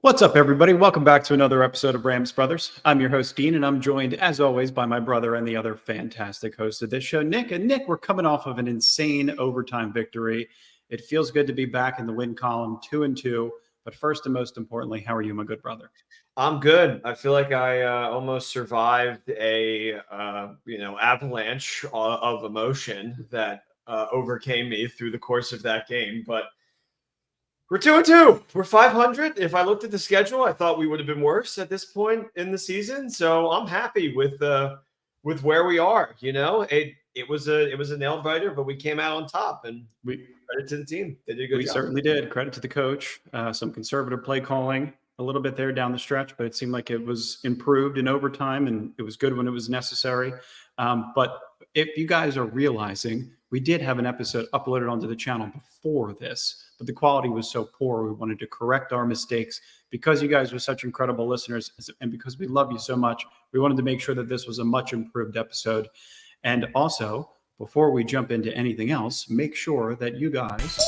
What's up, everybody? Welcome back to another episode of Rams Brothers. I'm your host, Dean, and I'm joined, as always, by my brother and the other fantastic host of this show, Nick. And Nick, we're coming off of an insane overtime victory. It feels good to be back in the win column, 2-2. But first and most importantly, how are you, my good brother? I'm good. I feel like I almost survived a avalanche of emotion that overcame me through the course of that game. But we're 2-2. We're 500. If I looked at the schedule, I thought we would have been worse at this point in the season. So I'm happy with where we are. You know, it was a nail biter, but we came out on top. And credit to the team. They did a good job. We certainly did. Credit to the coach. Some conservative play calling a little bit there down the stretch, but it seemed like it was improved in overtime, and it was good when it was necessary. But if you guys are realizing, we did have an episode uploaded onto the channel before this, but the quality was so poor. We wanted to correct our mistakes because you guys are such incredible listeners, and because we love you so much. We wanted to make sure that this was a much improved episode. And also, before we jump into anything else, make sure that you guys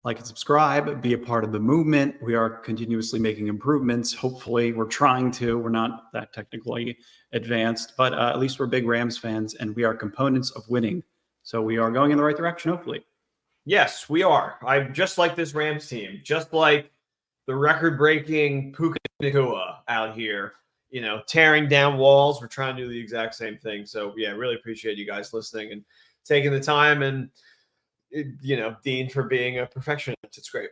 like and subscribe, be a part of the movement. We are continuously making improvements. Hopefully, we're trying to. We're not that technically advanced, but at least we're big Rams fans, and we are components of winning. So we are going in the right direction, hopefully. Yes, we are. I just like this Rams team, just like the record-breaking Puka Nacua out here, tearing down walls. We're trying to do the exact same thing. So, yeah, really appreciate you guys listening and taking the time, and Dean, for being a perfectionist. It's great.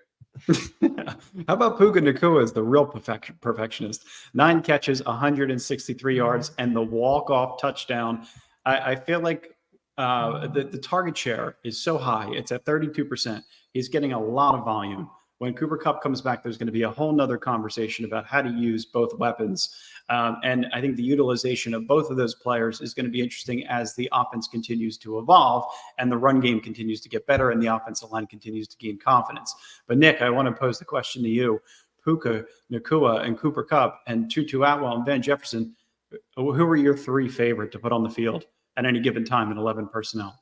How about Puka Nacua as the real perfectionist? 9 catches, 163 yards, and the walk-off touchdown. I feel like the target share is so high. It's at 32%. He's getting a lot of volume. When Cooper Kupp comes back, there's going to be a whole nother conversation about how to use both weapons. And I think the utilization of both of those players is going to be interesting as the offense continues to evolve and the run game continues to get better and the offensive line continues to gain confidence. But Nick, I want to pose the question to you. Puka Nacua and Cooper Kupp and Tutu Atwell and Van Jefferson, who are your 3 favorite to put on the field at any given time in 11 personnel?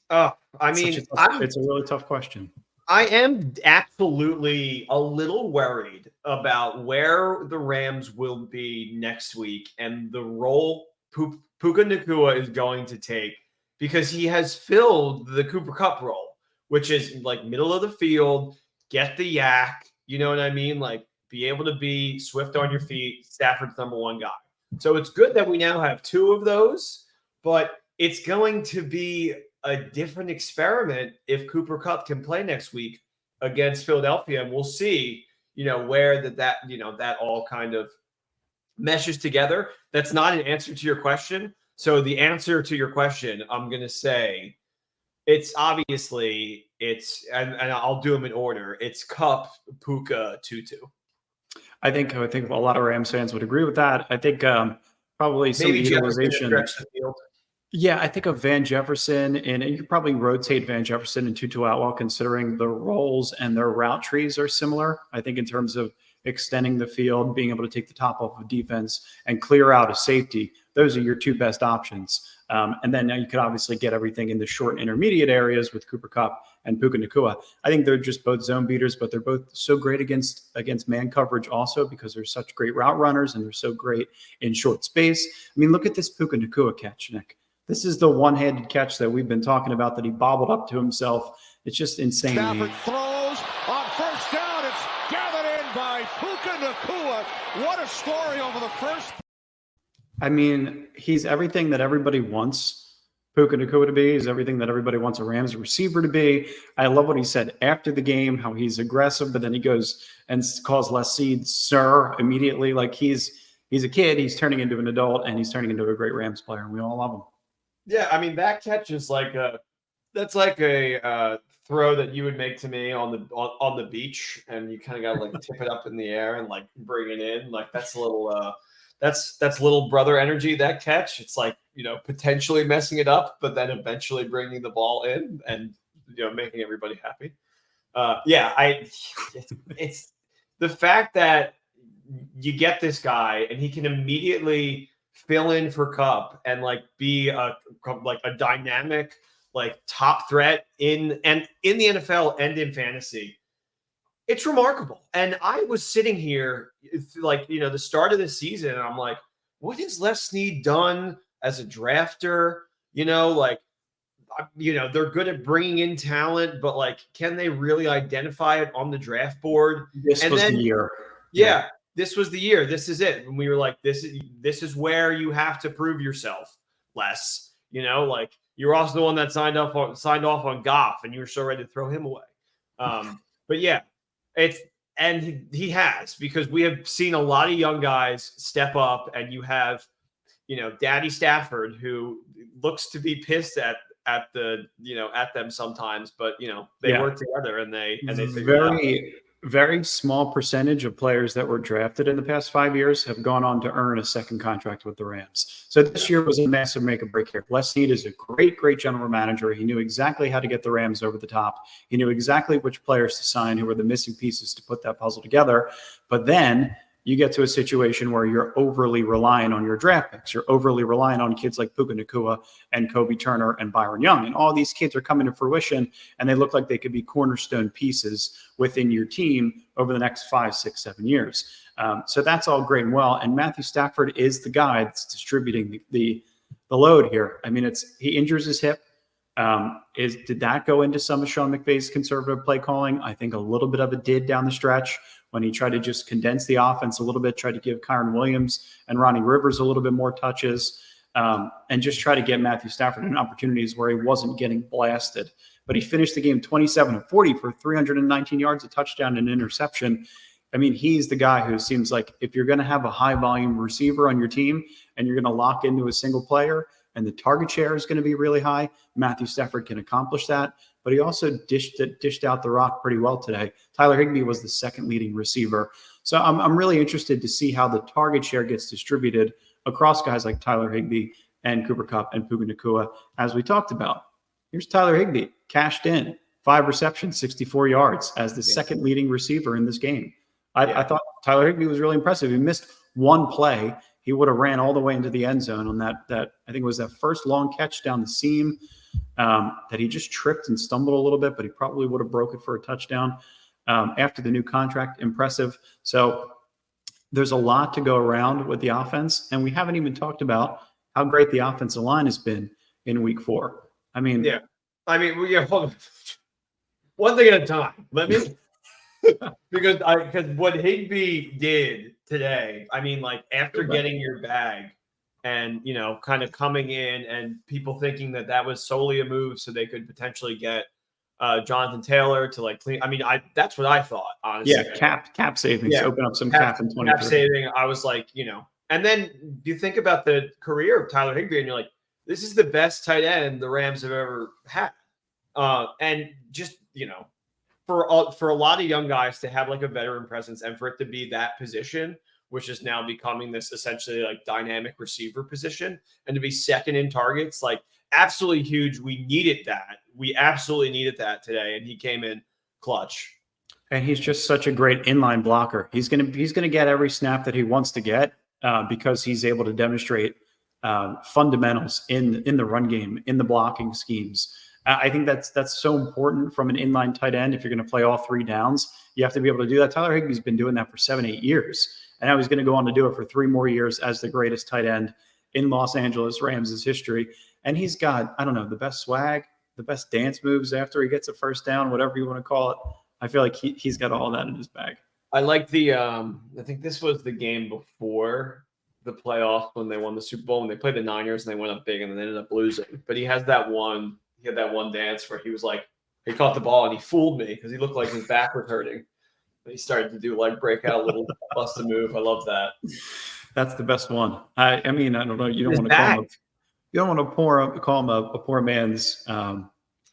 It's a really tough question. I am absolutely a little worried about where the Rams will be next week and the role Puka Nacua is going to take, because he has filled the Cooper Kupp role, which is like middle of the field, get the yak, you know what I mean? Like, be able to be swift on your feet, Stafford's number 1 guy. So it's good that we now have 2 of those, but it's going to be a different experiment if Cooper Kupp can play next week against Philadelphia, and we'll see, where that all kind of meshes together. That's not an answer to your question. So the answer to your question, I'm going to say it's obviously and I'll do them in order. It's Kupp, Puka, Tutu. I think a lot of Rams fans would agree with that. I think probably some utilization. Yeah, I think of Van Jefferson, and you probably rotate Van Jefferson and Tutu Atwell, considering the roles and their route trees are similar. I think in terms of extending the field, being able to take the top off of defense and clear out a safety, those are your 2 best options. And then you could obviously get everything in the short and intermediate areas with Cooper Kupp and Puka Nacua. I think they're just both zone beaters, but they're both so great against man coverage also, because they're such great route runners and they're so great in short space. I mean, look at this Puka Nacua catch, Nick. This is the one-handed catch that we've been talking about that he bobbled up to himself. It's just insane. Stafford throws on first down. It's gathered in by Puka Nacua. What a story over the first. I mean, he's everything that everybody wants Puka Nacua to be. He's everything that everybody wants a Rams receiver to be. I love what he said after the game, how he's aggressive, but then he goes and calls Les Seed sir immediately. Like he's a kid. He's turning into an adult, and he's turning into a great Rams player, and we all love him. Yeah, I mean, that catch is like a throw that you would make to me on the beach, and you kind of got to like tip it up in the air and like bring it in. Like that's a little that's little brother energy, that catch. It's like, potentially messing it up, but then eventually bringing the ball in and making everybody happy. It's the fact that you get this guy and he can immediately fill in for Kupp and like be a dynamic like top threat in the NFL and in fantasy. It's remarkable. And I was sitting here like, the start of the season, and I'm like, what has Les Snead done as a drafter? They're good at bringing in talent, but like, can they really identify it on the draft board? This was the year. Yeah, this was the year. This is it. And we were like, this is where you have to prove yourself, Les. Like, you're also the one that signed off on Goff, and you were so ready to throw him away. But yeah, he has, because we have seen a lot of young guys step up, and you have, Daddy Stafford, who looks to be pissed at them sometimes, but they work together and they figure it out. Very small percentage of players that were drafted in the past 5 years have gone on to earn a second contract with the Rams. So this year was a massive make or break here. Les Snead is a great general manager. He knew exactly how to get the Rams over the top. He knew exactly which players to sign, who were the missing pieces to put that puzzle together. But then you get to a situation where you're overly reliant on your draft picks. You're overly reliant on kids like Puka Nacua and Kobe Turner and Byron Young. And all these kids are coming to fruition, and they look like they could be cornerstone pieces within your team over the next 5, 6, 7 years. So that's all great and well. And Matthew Stafford is the guy that's distributing the load here. I mean, he injures his hip. Did that go into some of Sean McVay's conservative play calling? I think a little bit of it did down the stretch, when he tried to just condense the offense a little bit, tried to give Kyron Williams and Ronnie Rivers a little bit more touches, and just try to get Matthew Stafford in opportunities where he wasn't getting blasted. But he finished the game 27-40 for 319 yards, a touchdown, and an interception. I mean, he's the guy who seems like, if you're going to have a high volume receiver on your team and you're going to lock into a single player and the target share is going to be really high, Matthew Stafford can accomplish that. But he also dished out the rock pretty well today. Tyler Higbee was the second leading receiver. So I'm really interested to see how the target share gets distributed across guys like Tyler Higbee and Cooper Kupp and Puka Nacua, as we talked about. Here's Tyler Higbee, cashed in, 5 receptions, 64 yards as the second leading receiver in this game. I thought Tyler Higbee was really impressive. He missed one play. He would have ran all the way into the end zone on that I think it was that first long catch down the seam that he just tripped and stumbled a little bit, but he probably would have broke it for a touchdown after the new contract. Impressive. So there's a lot to go around with the offense, and we haven't even talked about how great the offensive line has been in week 4. Hold on. One thing at a time. Let me because what Higbee did today, after getting your bag and, kind of coming in and people thinking that was solely a move so they could potentially get Jonathan Taylor to clean. That's what I thought, honestly. Yeah, cap savings, open up some cap in 23. Cap saving, I was like, and then you think about the career of Tyler Higbee and you're like, this is the best tight end the Rams have ever had. And just, for a lot of young guys to have a veteran presence and for it to be that position, which is now becoming this essentially dynamic receiver position, and to be second in targets, absolutely huge. We needed that. We absolutely needed that today. And he came in clutch. And he's just such a great inline blocker. He's going to get every snap that he wants to get because he's able to demonstrate fundamentals in the run game, in the blocking schemes. I think that's so important from an inline tight end. If you're going to play all 3 downs, you have to be able to do that. Tyler Higbee's been doing that for 7-8 years. And now he's going to go on to do it for 3 more years as the greatest tight end in Los Angeles Rams' history. And he's got, the best swag, the best dance moves after he gets a first down, whatever you want to call it. I feel like he's got all that in his bag. I like the I think this was the game before the playoffs when they won the Super Bowl, when they played the Niners and they went up big and then they ended up losing. But he had that one dance where he was he caught the ball and he fooled me because he looked like his back was hurting. But he started to do breakout, a little bust a move. I love that. That's the best one. I don't know. You don't want to call him a poor man's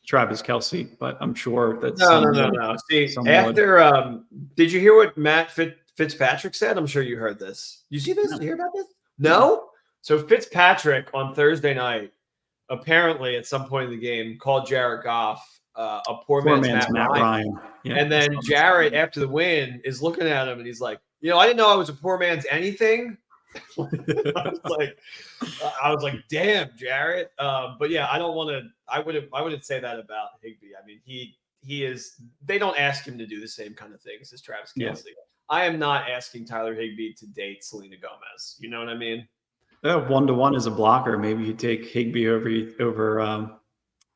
Travis Kelce, but I'm sure that's no. See, after did you hear what Matt Fitzpatrick said? I'm sure you heard this. You see this? No. You hear about this? No. So Fitzpatrick on Thursday night, apparently at some point in the game, called Jared Goff a poor man's Matt Ryan. Yeah, and then Jared, after the win, is looking at him and he's like, I didn't know I was a poor man's anything. I was like, damn, Jarrett. But yeah, I don't want to. I wouldn't say that about Higbee. I mean, he is. They don't ask him to do the same kind of things as Travis Kelce. Yeah. I am not asking Tyler Higbee to date Selena Gomez. You know what I mean? 1-to-1 as a blocker. Maybe you take Higbee over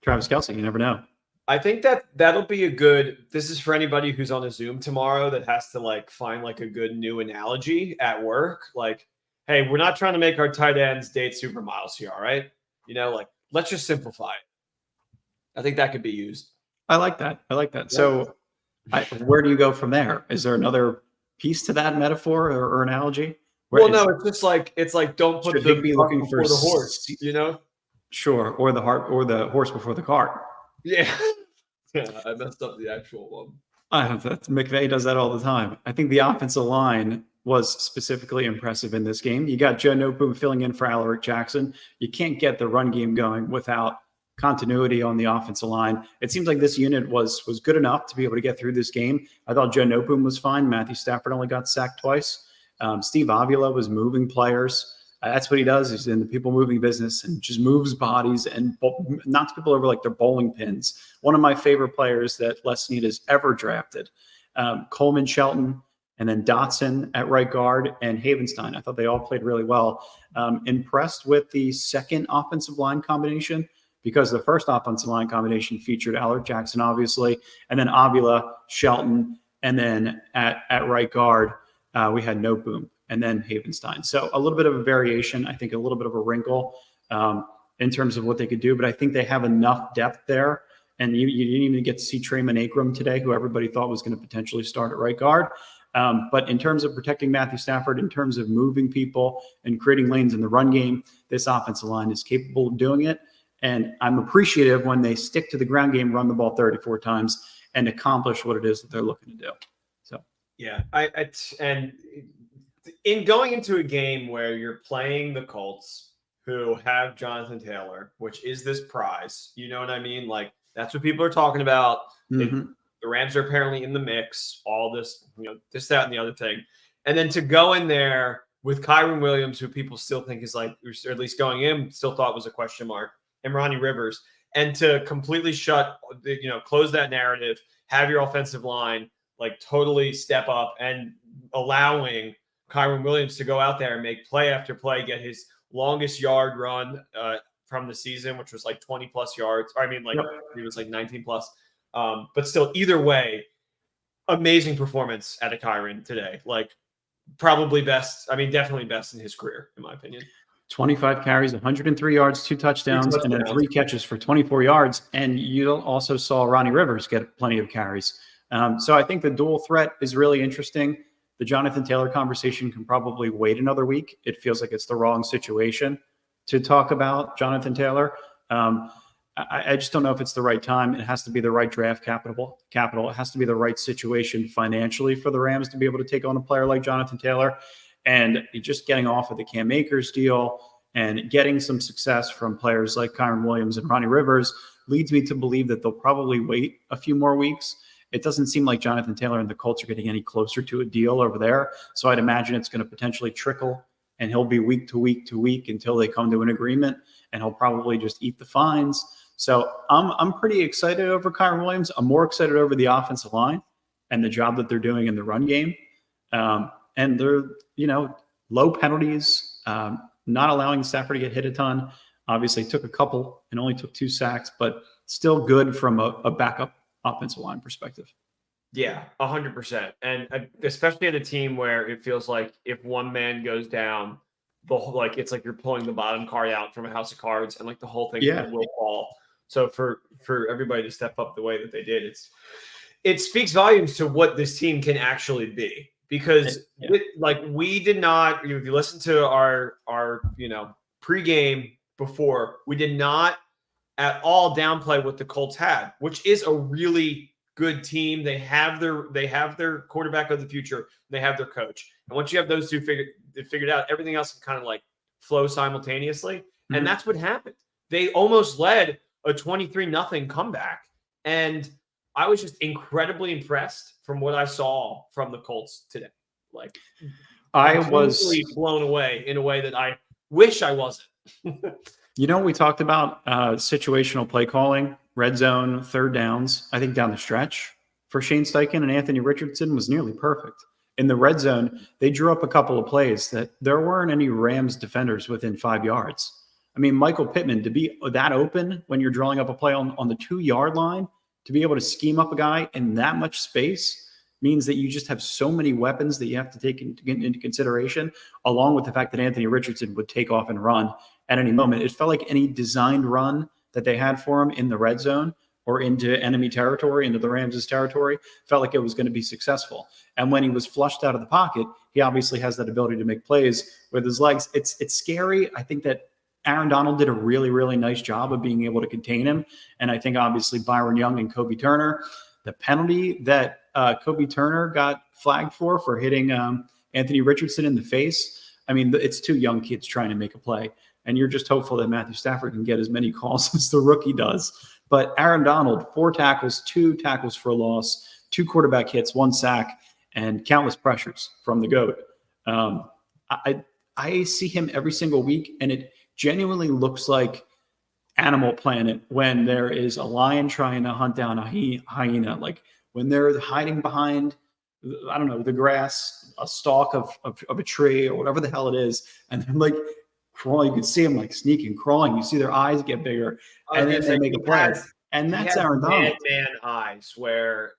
Travis Kelce. You never know. I think that'll be a good. This is for anybody who's on a Zoom tomorrow that has to like find like a good new analogy at work. Like, hey, we're not trying to make our tight ends date supermodels here, all right? You know, like let's just simplify it. I think that could be used. I like that. Yeah. So, where do you go from there? Is there another piece to that metaphor or analogy? Well, no, it's like don't put the be looking for the horse, you know? Sure, or the horse before the cart. Yeah. Yeah, I messed up the actual one. McVay does that all the time. I think the offensive line was specifically impressive in this game. You got Joe Noteboom filling in for Alaric Jackson. You can't get the run game going without continuity on the offensive line. It seems like this unit was good enough to be able to get through this game. I thought Joe Noteboom was fine. Matthew Stafford only got sacked twice. Steve Avila was moving players. That's what he does. He's in the people moving business and just moves bodies and knocks people over like they're bowling pins. One of my favorite players that Les Snead has ever drafted, Coleman Shelton, and then Dotson at right guard and Havenstein. I thought they all played really well. Impressed with the second offensive line combination because the first offensive line combination featured Alaric Jackson, obviously, and then Avila, Shelton, and then at right guard, we had Noteboom. And then Havenstein. So a little bit of a variation, I think a little bit of a wrinkle in terms of what they could do, but I think they have enough depth there. And you didn't even get to see Trayman Akram today, who everybody thought was going to potentially start at right guard. But in terms of protecting Matthew Stafford, in terms of moving people and creating lanes in the run game, this offensive line is capable of doing it. And I'm appreciative when they stick to the ground game, run the ball 34 times, and accomplish what it is that they're looking to do. So, yeah, and in going into a game where you're playing the Colts, who have Jonathan Taylor, which is this prize, you know what I mean? Like, that's what people are talking about. Mm-hmm. The Rams are apparently in the mix, all this, this, that, and the other thing. And then to go in there with Kyren Williams, who people still think is like, or at least going in, still thought was a question mark, and Ronnie Rivers, and to completely close that narrative, have your offensive line, like, totally step up and allowing Kyren Williams to go out there and make play after play, get his longest yard run from the season, which was like 20 plus yards. He was like 19 plus. But still, either way, amazing performance out of Kyren today. Like, probably best. I mean, definitely best in his career, in my opinion. 25 carries, 103 yards, 2 touchdowns, and then 3 catches for 24 yards. And you also saw Ronnie Rivers get plenty of carries. So I think the dual threat is really interesting. The Jonathan Taylor conversation can probably wait another week. It feels like it's the wrong situation to talk about Jonathan Taylor. I just don't know if it's the right time. It has to be the right draft capital. It has to be the right situation financially for the Rams to be able to take on a player like Jonathan Taylor. And just getting off of the Cam Akers deal and getting some success from players like Kyren Williams and Ronnie Rivers leads me to believe that they'll probably wait a few more weeks. It doesn't seem like Jonathan Taylor and the Colts are getting any closer to a deal over there. So I'd imagine it's going to potentially trickle, and he'll be week to week to week until they come to an agreement, and he'll probably just eat the fines. So I'm pretty excited over Kyren Williams. I'm more excited over the offensive line and the job that they're doing in the run game. And they're, low penalties, not allowing Stafford to get hit a ton. Obviously took a couple and only took 2 sacks, but still good from a backup offensive line perspective. Yeah, 100%. And especially at a team where it feels like if one man goes down, it's like you're pulling the bottom card out from a house of cards, and like the whole thing will fall. So for everybody to step up the way that they did, it speaks volumes to what this team can actually be. Because we did not, if you listen to our pregame before, we did not at all downplay what the Colts had, which is a really good team. They have their quarterback of the future. They have their coach. And once you have those two figured out, everything else can kind of like flow simultaneously. Mm-hmm. And that's what happened. They almost led a 23-0 comeback. And I was just incredibly impressed from what I saw from the Colts today. I was blown away in a way that I wish I wasn't. We talked about situational play calling, red zone, third downs. I think down the stretch for Shane Steichen and Anthony Richardson was nearly perfect. In the red zone, they drew up a couple of plays that there weren't any Rams defenders within 5 yards. I mean, Michael Pittman, to be that open when you're drawing up a play on the 2-yard line, to be able to scheme up a guy in that much space means that you just have so many weapons that you have to take into consideration, along with the fact that Anthony Richardson would take off and run at any moment. It felt like any designed run that they had for him in the red zone or into enemy territory, into the Rams' territory, felt like it was going to be successful. And when he was flushed out of the pocket, he obviously has that ability to make plays with his legs. It's scary. I think that Aaron Donald did a really, really nice job of being able to contain him. And I think obviously Byron Young and Kobe Turner, the penalty that Kobe Turner got flagged for hitting Anthony Richardson in the face. I mean, it's 2 young kids trying to make a play. And you're just hopeful that Matthew Stafford can get as many calls as the rookie does. But Aaron Donald, 4 tackles, 2 tackles for a loss, 2 quarterback hits, 1 sack, and countless pressures from the GOAT. I see him every single week, and it genuinely looks like Animal Planet when there is a lion trying to hunt down a hyena. Like when they're hiding behind, I don't know, the grass, a stalk of a tree or whatever the hell it is, and they're like crawling. You can see them like sneaking, crawling. You see their eyes get bigger, and then they make a play. And that's Aaron Donald. Man eyes where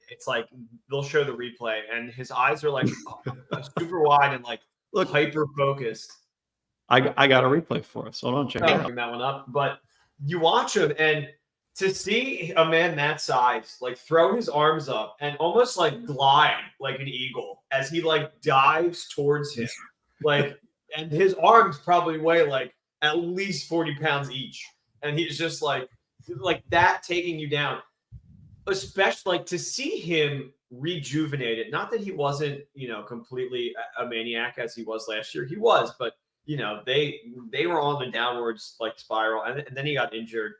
it's like they'll show the replay, and his eyes are like super wide and like hyper focused. I got a replay for us. Hold on, check it out. Bring that one up. But you watch him, and to see a man that size like throw his arms up and almost like glide like an eagle as he like dives towards him, like, and his arms probably weigh like at least 40 pounds each, and he's just like that taking you down. Especially like to see him rejuvenated. Not that he wasn't, completely a maniac as he was last year. He was, but they were on the downwards like spiral, and then he got injured.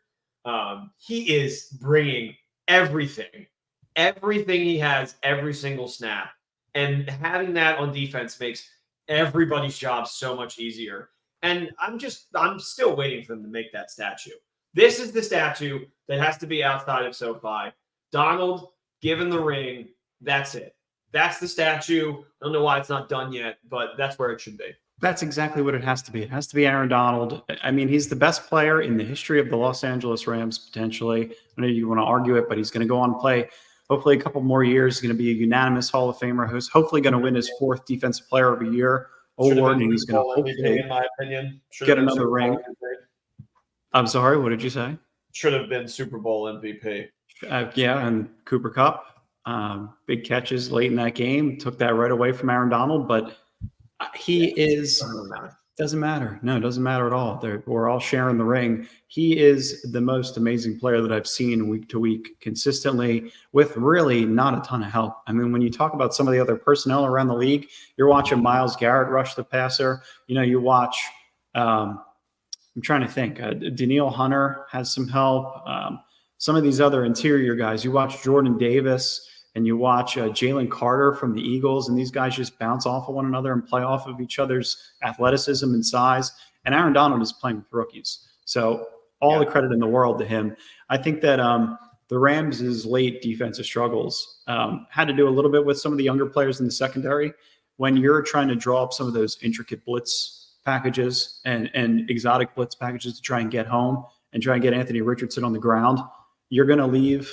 He is bringing everything he has every single snap, and having that on defense makes everybody's job so much easier. And I'm still waiting for them to make that statue. This is the statue that has to be outside of SoFi. Donald given the ring. That's it. That's the statue. I don't know why it's not done yet, but that's where it should be. That's exactly what it has to be. It has to be Aaron Donald. I mean, he's the best player in the history of the Los Angeles Rams, potentially. I know you want to argue it, but he's going to go on and play hopefully a couple more years. He's going to be a unanimous Hall of Famer who's hopefully going to win his 4th Defensive Player of the Year award, and he's going to hopefully, in my opinion, get another ring. I'm sorry, what did you say? Should have been Super Bowl MVP. Yeah, and Cooper Kupp, big catches late in that game, took that right away from Aaron Donald, but doesn't matter. No, it doesn't matter at all. We're all sharing the ring. He is the most amazing player that I've seen week to week consistently with really not a ton of help. I mean, when you talk about some of the other personnel around the league, you're watching Myles Garrett rush the passer. You watch, I'm trying to think, Danielle Hunter has some help. Some of these other interior guys, you watch Jordan Davis, and you watch Jalen Carter from the Eagles, and these guys just bounce off of one another and play off of each other's athleticism and size. And Aaron Donald is playing with rookies. So all the credit in the world to him. I think that the Rams' late defensive struggles had to do a little bit with some of the younger players in the secondary. When you're trying to draw up some of those intricate blitz packages and exotic blitz packages to try and get home and try and get Anthony Richardson on the ground, you're going to leave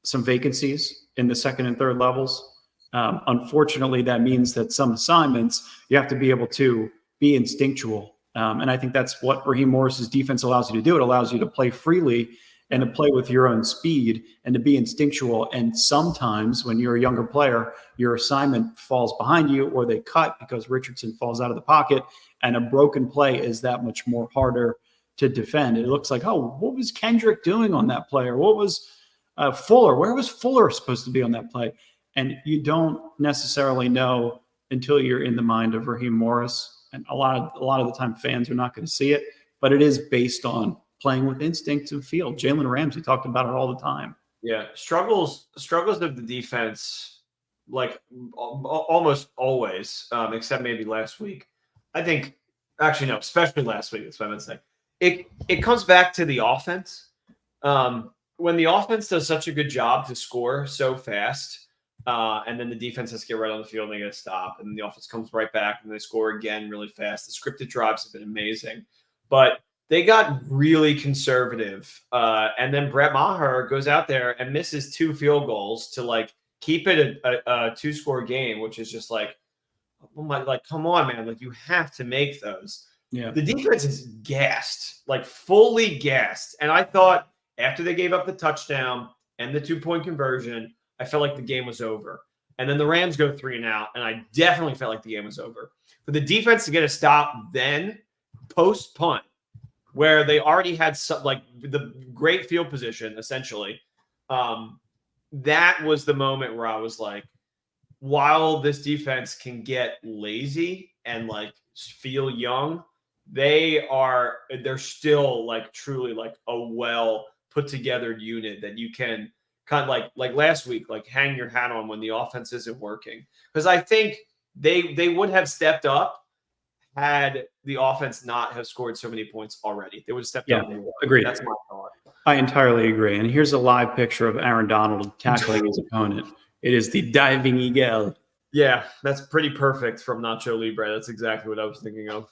some vacancies in the second and third levels. Unfortunately, that means that some assignments you have to be able to be instinctual. And I think that's what Raheem Morris's defense allows you to do. It allows you to play freely and to play with your own speed and to be instinctual. And sometimes when you're a younger player, your assignment falls behind you or they cut because Richardson falls out of the pocket, and a broken play is that much more harder to defend. It looks like, oh, what was Kendrick doing on that play? Or what was Fuller? Where was Fuller supposed to be on that play? And you don't necessarily know until you're in the mind of Raheem Morris. And a lot of the time fans are not going to see it, but it is based on playing with instinct and feel. Jalen Ramsey talked about it all the time. Yeah. Struggles of the defense like almost always, except maybe last week. I think, actually, no, especially last week. That's what I would say. It comes back to the offense. When the offense does such a good job to score so fast, and then the defense has to get right on the field and they get a stop, and then the offense comes right back and they score again really fast. The scripted drives have been amazing, but they got really conservative. And then Brett Maher goes out there and misses 2 field goals to like keep it a 2-score game, which is just like, oh my, like, come on, man. Like, you have to make those. Yeah. The defense is gassed, like fully gassed. And I thought after they gave up the touchdown and the 2-point conversion, I felt like the game was over. And then the Rams go 3 and out, and I definitely felt like the game was over. For the defense to get a stop then post punt, where they already had some, like the great field position, essentially, that was the moment where I was like, while this defense can get lazy and like feel young, they're still like truly like a well put together unit that you can kind of like last week, like hang your hat on when the offense isn't working. Because I think they would have stepped up had the offense not have scored so many points already. They would have stepped up more. Agreed. That's my thought. I entirely agree. And here's a live picture of Aaron Donald tackling his opponent. It is the diving eagle. Yeah, that's pretty perfect from Nacho Libre. That's exactly what I was thinking of.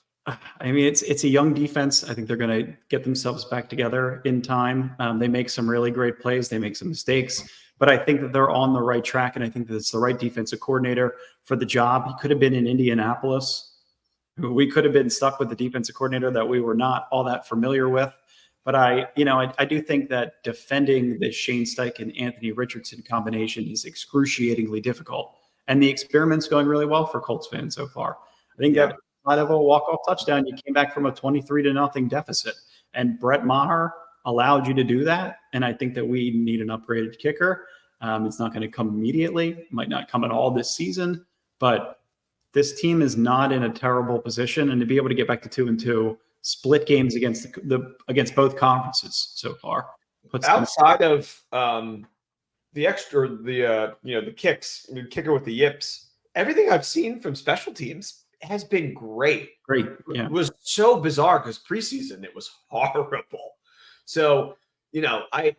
I mean, it's a young defense. I think they're going to get themselves back together in time. They make some really great plays. They make some mistakes. But I think that they're on the right track, and I think that it's the right defensive coordinator for the job. He could have been in Indianapolis. We could have been stuck with the defensive coordinator that we were not all that familiar with. But I do think that defending the Shane Steichen, Anthony Richardson combination is excruciatingly difficult. And the experiment's going really well for Colts fans so far. I think that out of a walk-off touchdown, you came back from a 23-0 deficit. And Brett Maher allowed you to do that. And I think that we need an upgraded kicker. It's not going to come immediately. It might not come at all this season. But this team is not in a terrible position. And to be able to get back to 2-2, split games against both conferences so far. Outside of the extra, the kicks, the kicker with the yips, everything I've seen from special teams has been great. Yeah. It was so bizarre because preseason it was horrible. So, I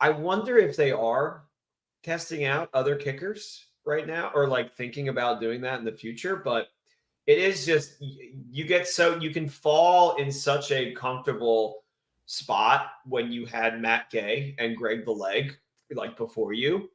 wonder if they are testing out other kickers right now or like thinking about doing that in the future. But it is just, you can fall in such a comfortable spot when you had Matt Gay and Greg the Leg like before you.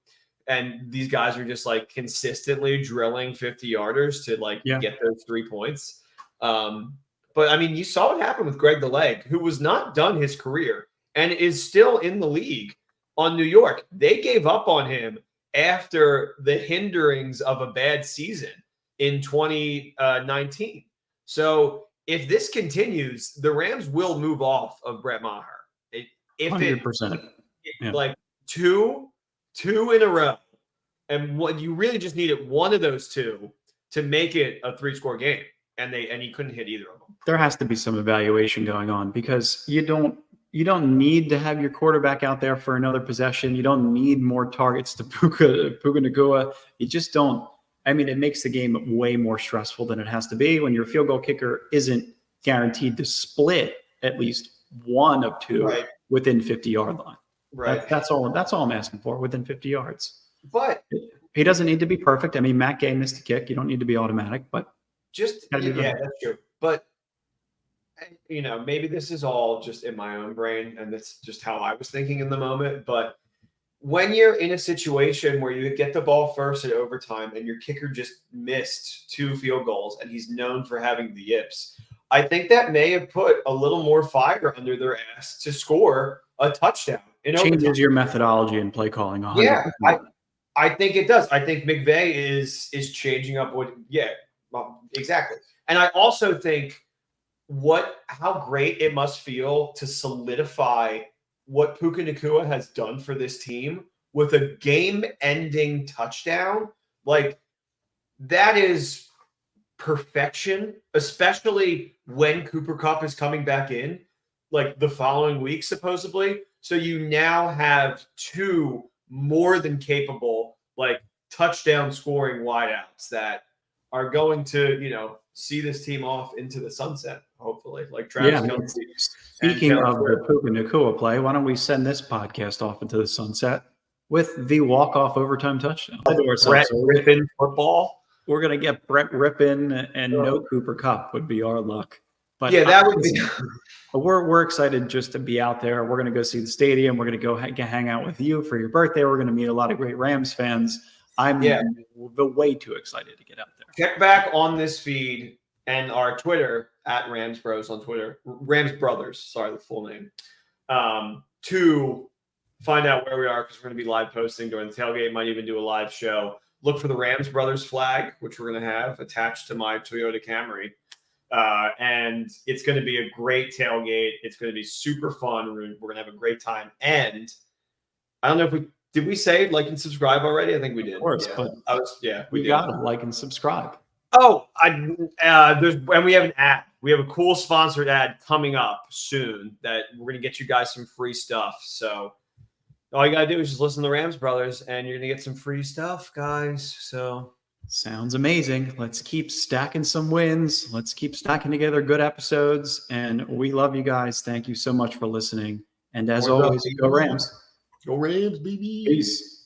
And these guys are just like consistently drilling 50-yarders to like get those 3 points. But I mean, you saw what happened with Greg the Leg, who was not done his career and is still in the league on New York. They gave up on him after the hinderings of a bad season in 2019. So if this continues, the Rams will move off of Brett Maher. If 100%. Like two in a row, and what you really just needed one of those two to make it a 3-score game, and he couldn't hit either of them. There has to be some evaluation going on because you don't need to have your quarterback out there for another possession. You don't need more targets to Puka Nacua. You just don't. I mean, it makes the game way more stressful than it has to be when your field goal kicker isn't guaranteed to split at least one of two within 50-yard line. Right. That's all I'm asking for, within 50 yards. But he doesn't need to be perfect. I mean, Matt Gay missed a kick. You don't need to be automatic, but that's true. But maybe this is all just in my own brain, and that's just how I was thinking in the moment. But when you're in a situation where you get the ball first at overtime and your kicker just missed 2 field goals and he's known for having the yips, I think that may have put a little more fire under their ass to score a touchdown. Changes your methodology and play calling. 100%. Yeah, I think it does. I think McVay is changing up exactly. And I also think how great it must feel to solidify what Puka Nacua has done for this team with a game-ending touchdown. Like, that is perfection, especially when Cooper Kupp is coming back in, like the following week, supposedly. So you now have 2 more than capable, like touchdown scoring wideouts that are going to, see this team off into the sunset, hopefully. Like Travis Kelce. Speaking of the Puka Nacua play, why don't we send this podcast off into the sunset with the walk-off overtime touchdown? Brett Rippin football. We're going to get Brett Rippin and no Cooper Kupp would be our luck. But yeah, that would be. We're excited just to be out there. We're going to go see the stadium. We're going to go hang out with you for your birthday. We're going to meet a lot of great Rams fans. I'm way too excited to get out there. Check back on this feed and our Twitter at Rams Bros on Twitter, Rams Brothers. Sorry, the full name. To find out where we are, because we're going to be live posting during the tailgate. Might even do a live show. Look for the Rams Brothers flag, which we're going to have attached to my Toyota Camry. And it's going to be a great tailgate. It's going to be super fun. We're going to have a great time. And I don't know if did we say like and subscribe already? I think we did. Of course, but we got to like and subscribe. Oh, and we have an ad. We have a cool sponsored ad coming up soon that we're going to get you guys some free stuff. So all you got to do is just listen to the Rams Brothers and you're going to get some free stuff, guys. So sounds amazing. Let's keep stacking some wins. Let's keep stacking together good episodes. And we love you guys. Thank you so much for listening. And as always, go Rams. Go Rams, baby. Peace.